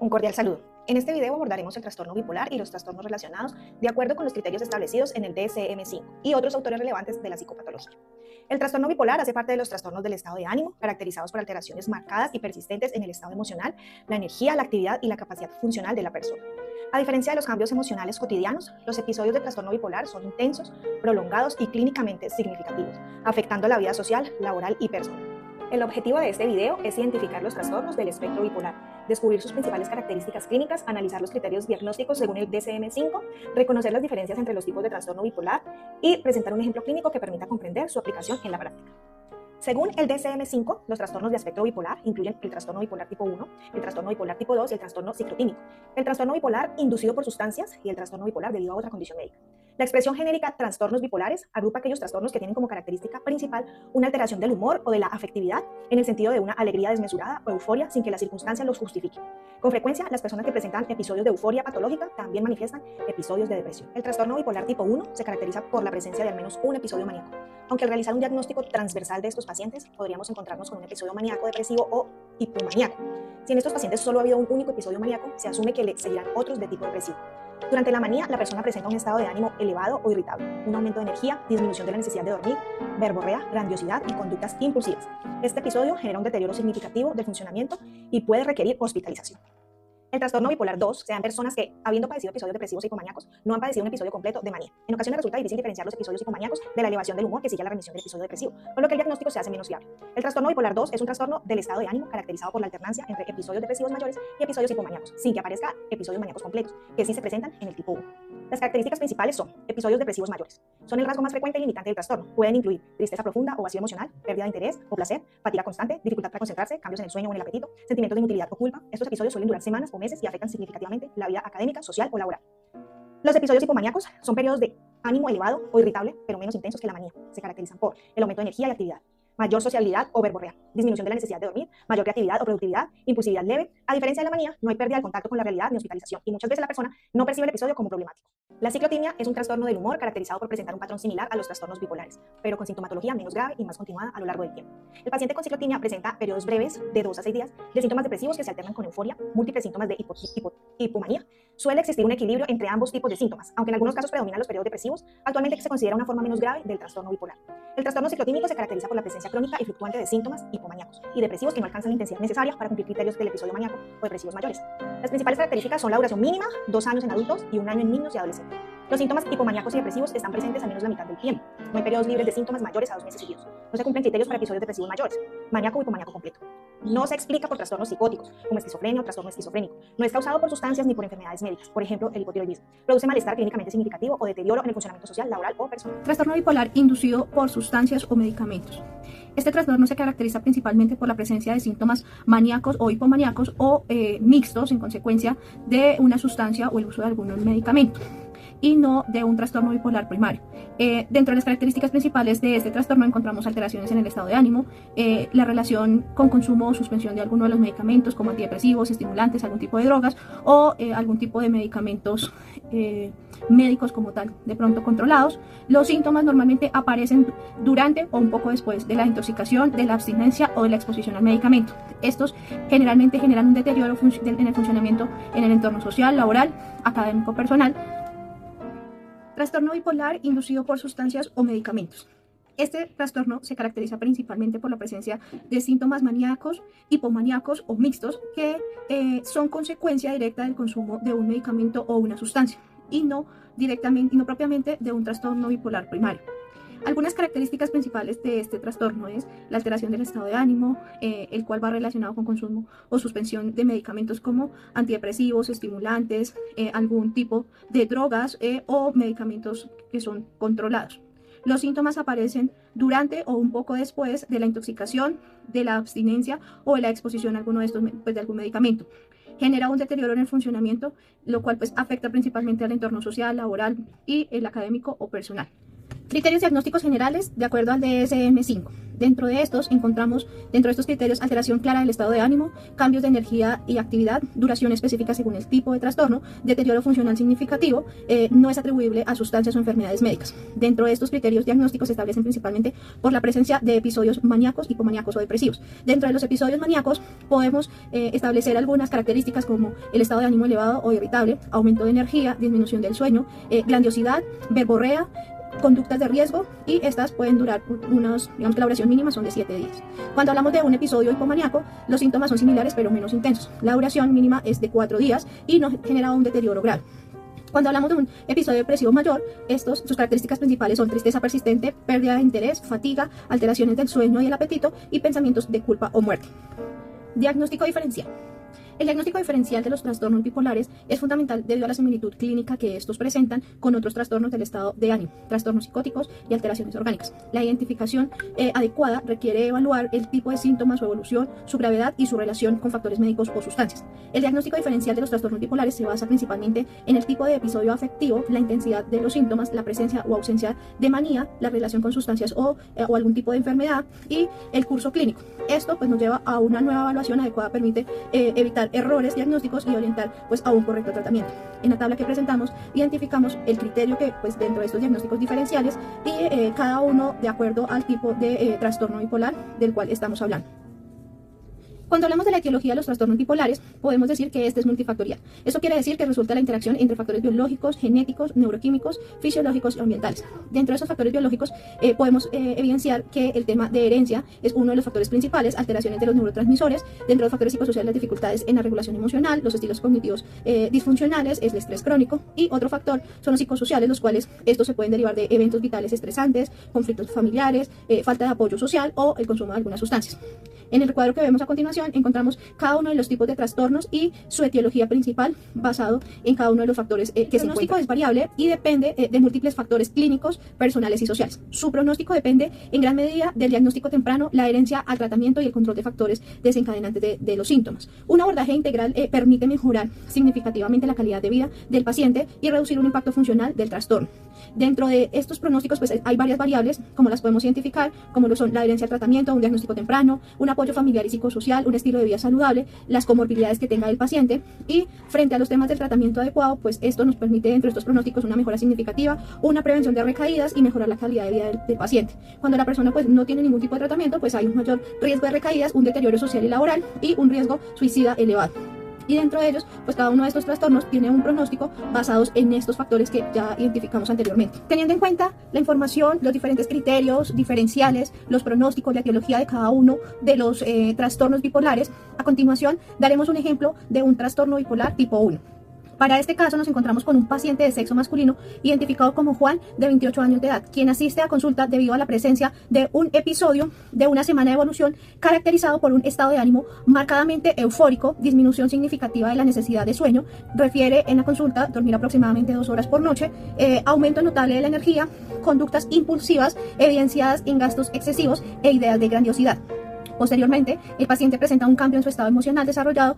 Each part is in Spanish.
Un cordial saludo. En este video abordaremos el trastorno bipolar y los trastornos relacionados de acuerdo con los criterios establecidos en el DSM-5 y otros autores relevantes de la psicopatología. El trastorno bipolar hace parte de los trastornos del estado de ánimo, caracterizados por alteraciones marcadas y persistentes en el estado emocional, la energía, la actividad y la capacidad funcional de la persona. A diferencia de los cambios emocionales cotidianos, los episodios de trastorno bipolar son intensos, prolongados y clínicamente significativos, afectando la vida social, laboral y personal. El objetivo de este video es identificar los trastornos del espectro bipolar, descubrir sus principales características clínicas, analizar los criterios diagnósticos según el DSM-5, reconocer las diferencias entre los tipos de trastorno bipolar y presentar un ejemplo clínico que permita comprender su aplicación en la práctica. Según el DSM-5, los trastornos de espectro bipolar incluyen el trastorno bipolar tipo 1, el trastorno bipolar tipo 2 y el trastorno ciclotímico, el trastorno bipolar inducido por sustancias y el trastorno bipolar debido a otra condición médica. La expresión genérica trastornos bipolares agrupa aquellos trastornos que tienen como característica principal una alteración del humor o de la afectividad en el sentido de una alegría desmesurada o euforia sin que las circunstancias los justifiquen. Con frecuencia, las personas que presentan episodios de euforia patológica también manifiestan episodios de depresión. El trastorno bipolar tipo 1 se caracteriza por la presencia de al menos un episodio maníaco, aunque al realizar un diagnóstico transversal de estos pacientes podríamos encontrarnos con un episodio maníaco depresivo o hipomaníaco. Si en estos pacientes solo ha habido un único episodio maníaco, se asume que le seguirán otros de tipo depresivo. Durante la manía, la persona presenta un estado de ánimo elevado o irritable, un aumento de energía, disminución de la necesidad de dormir, verborrea, grandiosidad y conductas impulsivas. Este episodio genera un deterioro significativo del funcionamiento y puede requerir hospitalización. El trastorno bipolar 2 se da en personas que, habiendo padecido episodios depresivos hipomaníacos, no han padecido un episodio completo de manía. En ocasiones resulta difícil diferenciar los episodios hipomaníacos de la elevación del humor que sigue a la remisión del episodio depresivo, por lo que el diagnóstico se hace menos fiable. El trastorno bipolar 2 es un trastorno del estado de ánimo caracterizado por la alternancia entre episodios depresivos mayores y episodios hipomaníacos, sin que aparezca episodios maníacos completos, que sí se presentan en el tipo 1. Las características principales son episodios depresivos mayores. Son el rasgo más frecuente y limitante del trastorno. Pueden incluir tristeza profunda o vacío emocional, pérdida de interés o placer, fatiga constante, dificultad para concentrarse, cambios en el sueño o en el apetito, sentimientos de inutilidad o culpa. Estos episodios suelen durar semanas o meses y afectan significativamente la vida académica, social o laboral. Los episodios hipomaníacos son periodos de ánimo elevado o irritable, pero menos intensos que la manía. Se caracterizan por el aumento de energía y actividad, mayor sociabilidad o verborrea, disminución de la necesidad de dormir, mayor creatividad o productividad, impulsividad leve. A diferencia de la manía, no hay pérdida de contacto con la realidad ni hospitalización, y muchas veces la persona no percibe el episodio como problemático. La ciclotimia es un trastorno del humor caracterizado por presentar un patrón similar a los trastornos bipolares, pero con sintomatología menos grave y más continuada a lo largo del tiempo. El paciente con ciclotimia presenta periodos breves de 2 a 6 días de síntomas depresivos que se alternan con euforia, múltiples síntomas de hipomanía. Suele existir un equilibrio entre ambos tipos de síntomas, aunque en algunos casos predominan los periodos depresivos. Actualmente se considera una forma menos grave del trastorno bipolar. El trastorno ciclotímico se caracteriza por la presencia crónica y fluctuante de síntomas hipomaníacos y depresivos que no alcanzan la intensidad necesaria para cumplir criterios del episodio maníaco o depresivos mayores. Las principales características son la duración mínima, 2 años en adultos y 1 año en niños y adolescentes. Los síntomas hipomaníacos y depresivos están presentes al menos la mitad del tiempo. No hay periodos libres de síntomas mayores a 2 meses seguidos. No se cumplen criterios para episodios depresivos mayores, maníaco o hipomaníaco completo. No se explica por trastornos psicóticos, como esquizofrenia o trastorno esquizofrénico. No es causado por sustancias ni por enfermedades médicas, por ejemplo, el hipotiroidismo. Produce malestar clínicamente significativo o deterioro en el funcionamiento social, laboral o personal. Trastorno bipolar inducido por sustancias o medicamentos. Este trastorno se caracteriza principalmente por la presencia de síntomas maníacos o hipomaníacos o mixtos en consecuencia de una sustancia o el uso de algún medicamento, y no de un trastorno bipolar primario. Dentro de las características principales de este trastorno encontramos alteraciones en el estado de ánimo, la relación con consumo o suspensión de alguno de los medicamentos como antidepresivos, estimulantes, algún tipo de drogas o algún tipo de medicamentos médicos como tal, de pronto controlados. Los síntomas normalmente aparecen durante o un poco después de la intoxicación, de la abstinencia o de la exposición al medicamento. Estos generalmente generan un deterioro en el funcionamiento en el entorno social, laboral, académico, personal. Trastorno bipolar inducido por sustancias o medicamentos. Este trastorno se caracteriza principalmente por la presencia de síntomas maníacos, hipomaníacos o mixtos que son consecuencia directa del consumo de un medicamento o una sustancia y no propiamente de un trastorno bipolar primario. Algunas características principales de este trastorno es la alteración del estado de ánimo, el cual va relacionado con consumo o suspensión de medicamentos como antidepresivos, estimulantes, algún tipo de drogas o medicamentos que son controlados. Los síntomas aparecen durante o un poco después de la intoxicación, de la abstinencia o de la exposición a alguno de estos, de algún medicamento. Genera un deterioro en el funcionamiento, lo cual afecta principalmente al entorno social, laboral y el académico o personal. Criterios diagnósticos generales de acuerdo al DSM-5. Dentro de estos criterios, alteración clara del estado de ánimo, cambios de energía y actividad, duración específica según el tipo de trastorno, deterioro funcional significativo, no es atribuible a sustancias o enfermedades médicas. Dentro de estos criterios diagnósticos se establecen principalmente por la presencia de episodios maníacos, hipomaníacos o depresivos. Dentro de los episodios maníacos podemos establecer algunas características como el estado de ánimo elevado o irritable, aumento de energía, disminución del sueño, grandiosidad, verborrea, conductas de riesgo, y estas pueden durar digamos que la duración mínima son de 7 días. Cuando hablamos de un episodio hipomaníaco, los síntomas son similares pero menos intensos. La duración mínima es de 4 días y no genera un deterioro grave. Cuando hablamos de un episodio depresivo mayor, sus características principales son tristeza persistente, pérdida de interés, fatiga, alteraciones del sueño y el apetito y pensamientos de culpa o muerte. Diagnóstico diferencial. El diagnóstico diferencial de los trastornos bipolares es fundamental debido a la similitud clínica que estos presentan con otros trastornos del estado de ánimo, trastornos psicóticos y alteraciones orgánicas. La identificación adecuada requiere evaluar el tipo de síntomas, su evolución, su gravedad y su relación con factores médicos o sustancias. El diagnóstico diferencial de los trastornos bipolares se basa principalmente en el tipo de episodio afectivo, la intensidad de los síntomas, la presencia o ausencia de manía, la relación con sustancias o algún tipo de enfermedad y el curso clínico. Esto pues nos lleva a una nueva evaluación adecuada, permite evitar errores diagnósticos y orientar pues a un correcto tratamiento. En la tabla que presentamos identificamos el criterio que pues dentro de estos diagnósticos diferenciales y cada uno de acuerdo al tipo de trastorno bipolar del cual estamos hablando. Cuando hablamos de la etiología de los trastornos bipolares, podemos decir que este es multifactorial. Eso quiere decir que resulta de la interacción entre factores biológicos, genéticos, neuroquímicos, fisiológicos y ambientales. Dentro de esos factores biológicos podemos evidenciar que el tema de herencia es uno de los factores principales, alteraciones de los neurotransmisores. Dentro de los factores psicosociales, las dificultades en la regulación emocional, los estilos cognitivos disfuncionales, es el estrés crónico, y otro factor son los psicosociales, los cuales estos se pueden derivar de eventos vitales estresantes, conflictos familiares, falta de apoyo social o el consumo de algunas sustancias. En el cuadro que vemos a continuación encontramos cada uno de los tipos de trastornos y su etiología principal basado en cada uno de los factores que se encuentran. El pronóstico es variable y depende de múltiples factores clínicos, personales y sociales. Su pronóstico depende en gran medida del diagnóstico temprano, la adherencia al tratamiento y el control de factores desencadenantes de los síntomas. Un abordaje integral permite mejorar significativamente la calidad de vida del paciente y reducir un impacto funcional del trastorno. Dentro de estos pronósticos pues hay varias variables, como las podemos identificar, como lo son la adherencia al tratamiento, un diagnóstico temprano, un apoyo familiar y psicosocial, un estilo de vida saludable, las comorbilidades que tenga el paciente, y frente a los temas del tratamiento adecuado, pues esto nos permite dentro de estos pronósticos una mejora significativa, una prevención de recaídas y mejorar la calidad de vida del paciente. Cuando la persona pues no tiene ningún tipo de tratamiento, pues hay un mayor riesgo de recaídas, un deterioro social y laboral y un riesgo suicida elevado. Y dentro de ellos, pues cada uno de estos trastornos tiene un pronóstico basados en estos factores que ya identificamos anteriormente. Teniendo en cuenta la información, los diferentes criterios diferenciales, los pronósticos, la etiología de cada uno de los trastornos bipolares, a continuación daremos un ejemplo de un trastorno bipolar tipo 1. Para este caso nos encontramos con un paciente de sexo masculino identificado como Juan, de 28 años de edad, quien asiste a consulta debido a la presencia de un episodio de una semana de evolución caracterizado por un estado de ánimo marcadamente eufórico, disminución significativa de la necesidad de sueño, refiere en la consulta dormir aproximadamente 2 horas por noche, aumento notable de la energía, conductas impulsivas evidenciadas en gastos excesivos e ideas de grandiosidad. Posteriormente, el paciente presenta un cambio en su estado emocional desarrollando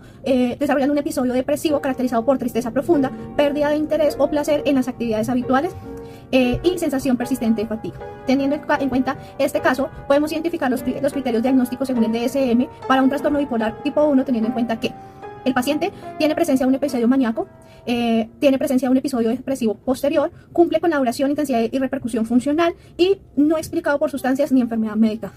un episodio depresivo caracterizado por tristeza profunda, pérdida de interés o placer en las actividades habituales y sensación persistente de fatiga. Teniendo en cuenta este caso, podemos identificar los criterios diagnósticos según el DSM para un trastorno bipolar tipo 1, teniendo en cuenta que el paciente tiene presencia de un episodio maníaco, tiene presencia de un episodio depresivo posterior, cumple con la duración, intensidad y repercusión funcional y no explicado por sustancias ni enfermedad médica.